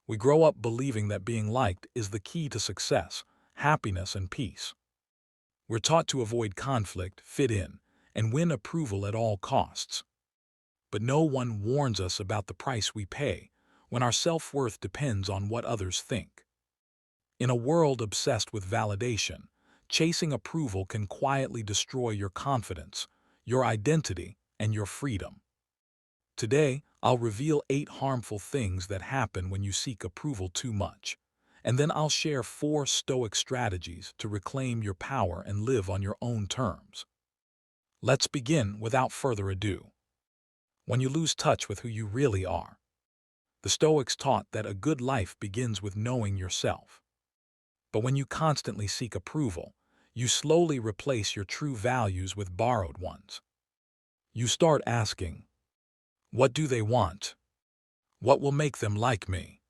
We grow up believing that being liked is the key to success, happiness, and peace. We're taught to avoid conflict, fit in, and win approval at all costs. But no one warns us about the price we pay when our self-worth depends on what others think. In a world obsessed with validation, chasing approval can quietly destroy your confidence, your identity, and your freedom. Today, I'll reveal 8 harmful things that happen when you seek approval too much, and then I'll share 4 Stoic strategies to reclaim your power and live on your own terms. Let's begin without further ado. When you lose touch with who you really are. The Stoics taught that a good life begins with knowing yourself. But when you constantly seek approval, you slowly replace your true values with borrowed ones. You start asking, what do they want? What will make them like me?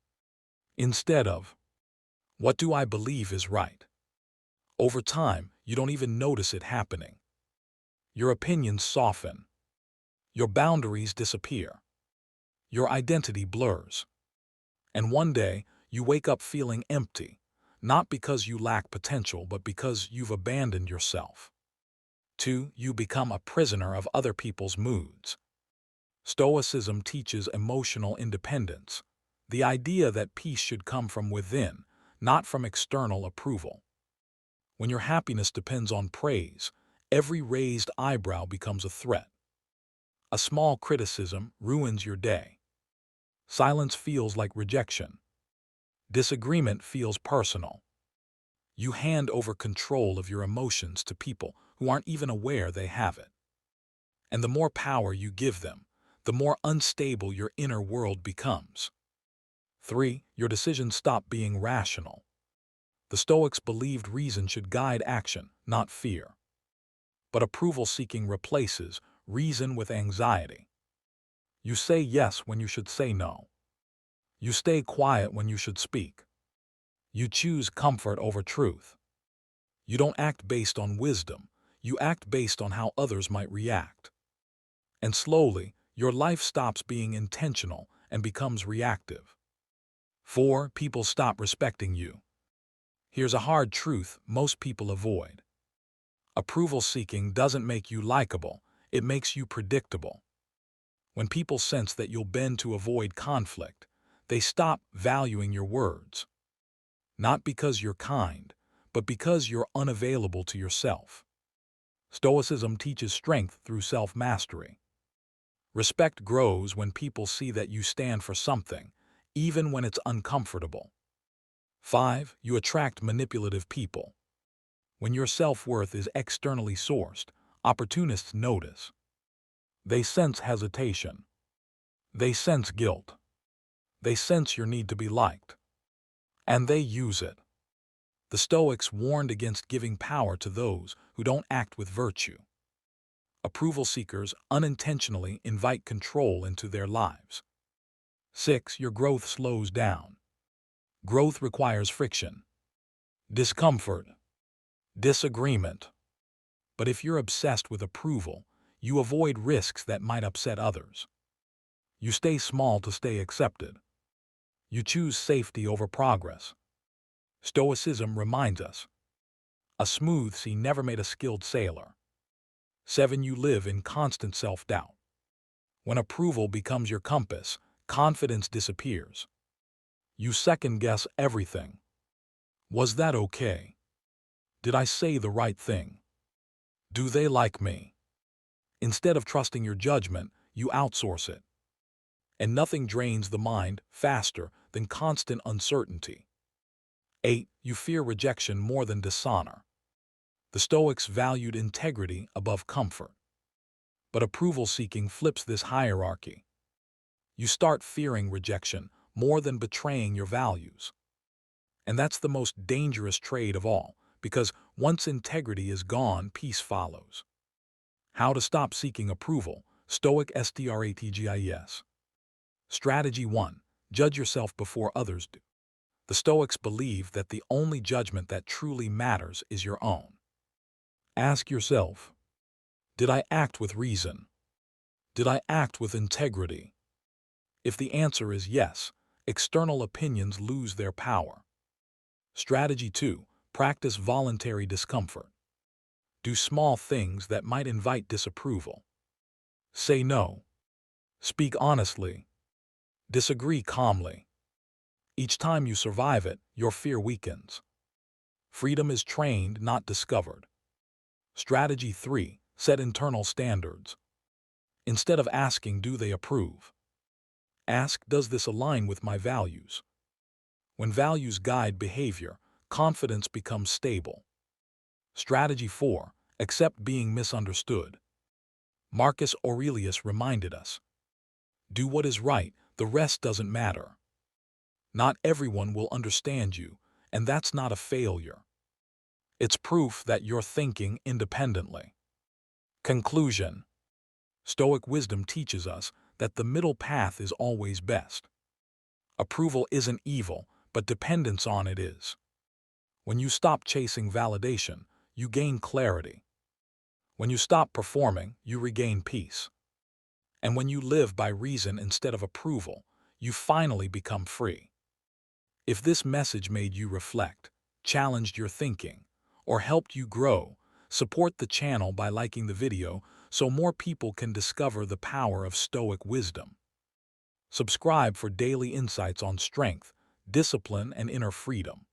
Instead of, what do I believe is right? Over time, you don't even notice it happening. Your opinions soften. Your boundaries disappear. Your identity blurs. And one day, you wake up feeling empty, not because you lack potential, but because you've abandoned yourself. 2. You become a prisoner of other people's moods. Stoicism teaches emotional independence, the idea that peace should come from within, not from external approval. When your happiness depends on praise, every raised eyebrow becomes a threat. A small criticism ruins your day. Silence feels like rejection. Disagreement feels personal. You hand over control of your emotions to people who aren't even aware they have it. And the more power you give them, the more unstable your inner world becomes. 3. Your decisions stop being rational. The Stoics believed reason should guide action, not fear. But approval-seeking replaces reason with anxiety. You say yes when you should say no. You stay quiet when you should speak. You choose comfort over truth. You don't act based on wisdom, you act based on how others might react. And slowly, your life stops being intentional and becomes reactive. 4. People stop respecting you. Here's a hard truth most people avoid. Approval seeking doesn't make you likable, it makes you predictable. When people sense that you'll bend to avoid conflict, they stop valuing your words. Not because you're kind, but because you're unavailable to yourself. Stoicism teaches strength through self-mastery. Respect grows when people see that you stand for something, even when it's uncomfortable. 5. You attract manipulative people. When your self-worth is externally sourced, opportunists notice. They sense hesitation. They sense guilt. They sense your need to be liked. And they use it. The Stoics warned against giving power to those who don't act with virtue. Approval seekers unintentionally invite control into their lives. 6. Your growth slows down. Growth requires friction, discomfort, disagreement. But if you're obsessed with approval, you avoid risks that might upset others. You stay small to stay accepted. You choose safety over progress. Stoicism reminds us, a smooth sea never made a skilled sailor. 7. You live in constant self-doubt. When approval becomes your compass, confidence disappears. You second-guess everything. Was that okay? Did I say the right thing? Do they like me? Instead of trusting your judgment, you outsource it. And nothing drains the mind faster than constant uncertainty. 8. You fear rejection more than dishonor. The Stoics valued integrity above comfort. But approval-seeking flips this hierarchy. You start fearing rejection more than betraying your values. And that's the most dangerous trade of all, because once integrity is gone, peace follows. How to stop seeking approval, Stoic strategies. Strategy 1. Judge yourself before others do. The Stoics believe that the only judgment that truly matters is your own. Ask yourself, did I act with reason? Did I act with integrity? If the answer is yes, external opinions lose their power. Strategy 2. Practice voluntary discomfort. Do small things that might invite disapproval. Say no. Speak honestly. Disagree calmly. Each time you survive it, your fear weakens. Freedom is trained, not discovered. Strategy 3. Set internal standards. Instead of asking, do they approve? Ask, does this align with my values? When values guide behavior, confidence becomes stable. Strategy 4. Accept being misunderstood. Marcus Aurelius reminded us, do what is right, the rest doesn't matter. Not everyone will understand you, and that's not a failure. It's proof that you're thinking independently. Conclusion. Stoic wisdom teaches us that the middle path is always best. Approval isn't evil, but dependence on it is. When you stop chasing validation, you gain clarity. When you stop performing, you regain peace. And when you live by reason instead of approval, you finally become free. If this message made you reflect, challenged your thinking, or helped you grow, support the channel by liking the video so more people can discover the power of Stoic wisdom. Subscribe for daily insights on strength, discipline, and inner freedom.